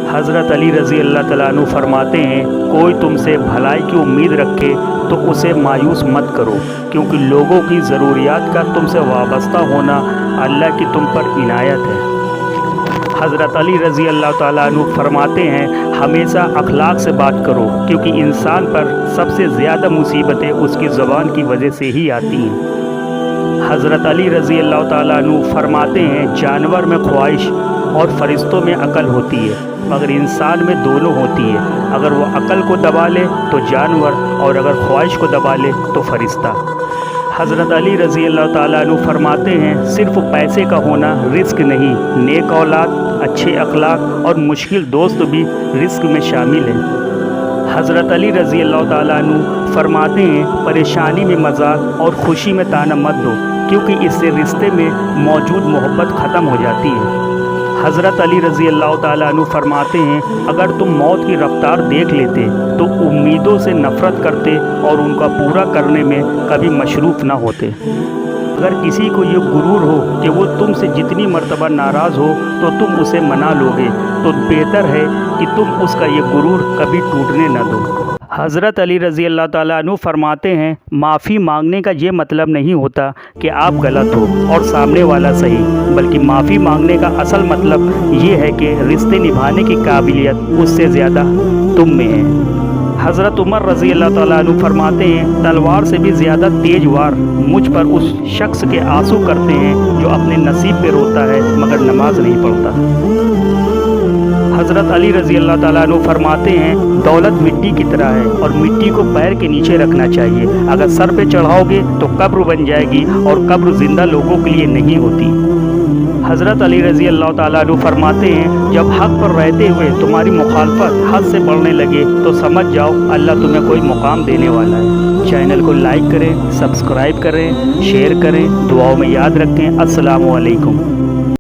हज़रत अली रज़ी अल्लाह तआला अन्हु फरमाते हैं, कोई तुमसे भलाई की उम्मीद रखे तो उसे मायूस मत करो, क्योंकि लोगों की ज़रूरियात का तुमसे वाबस्ता होना अल्लाह की तुम पर इनायत है। हज़रत अली रज़ी अल्लाह तआला अन्हु फरमाते हैं, हमेशा अखलाक से बात करो, क्योंकि इंसान पर सबसे ज़्यादा मुसीबतें उसकी ज़बान की वजह से ही आती हैं। हज़रत अली रज़ी अल्लाह तआला अन्हु फरमाते हैं, जानवर में ख्वाहिश और फरिश्तों में अकल होती है, मगर इंसान में दोनों होती है। अगर वो अकल को दबा ले तो जानवर, और अगर ख्वाहिश को दबा ले तो फरिश्ता। हज़रत अली रज़ी अल्लाह तआला अन्हु फरमाते हैं, सिर्फ़ पैसे का होना रिस्क नहीं, नेक औलाद, अच्छे अखलाक और मुश्किल दोस्त भी रिस्क में शामिल हैं। हज़रत अली रज़ी अल्लाह तआला अन्हु फरमाते हैं, परेशानी में मजाक और खुशी में ताना मत दो, क्योंकि इससे रिश्ते में मौजूद मोहब्बत ख़त्म हो जाती है। हज़रत अली रज़ी अल्लाह तआला अन्हु फरमाते हैं, अगर तुम मौत की रफ्तार देख लेते तो उम्मीदों से नफ़रत करते और उनका पूरा करने में कभी मशरूफ़ ना होते। अगर किसी को ये गुरूर हो कि वो तुमसे जितनी मर्तबा नाराज़ हो तो तुम उसे मना लोगे, तो बेहतर है कि तुम उसका ये गुरूर कभी टूटने न दो। हज़रत अली रज़ी अल्लाह ताला अन्हु फरमाते हैं, माफ़ी मांगने का ये मतलब नहीं होता कि आप गलत हो और सामने वाला सही, बल्कि माफ़ी मांगने का असल मतलब ये है कि रिश्ते निभाने की काबिलियत उससे ज़्यादा तुम में है। हज़रत उमर रज़ी अल्लाह ताला अन्हु फरमाते हैं, तलवार से भी ज़्यादा तेज वार मुझ पर उस शख्स के आंसू करते हैं जो अपने नसीब पे रोता है मगर नमाज नहीं पढ़ता। हज़रत अली रज़ी अल्लाह ताला अन्हु फरमाते हैं, दौलत मिट्टी की तरह है और मिट्टी को पैर के नीचे रखना चाहिए। अगर सर पे चढ़ाओगे तो कब्र बन जाएगी और कब्र जिंदा लोगों के लिए नहीं होती। हज़रत अली रज़ी अल्लाह ताला अन्हु फरमाते हैं, जब हक़ पर रहते हुए तुम्हारी मुखालफत हद से बढ़ने लगे तो समझ जाओ अल्लाह तुम्हें कोई मुकाम देने वाला है। चैनल को लाइक करें, सब्सक्राइब करें, शेयर करें, दुआओं में याद रखें। अस्सलामु अलैकुम।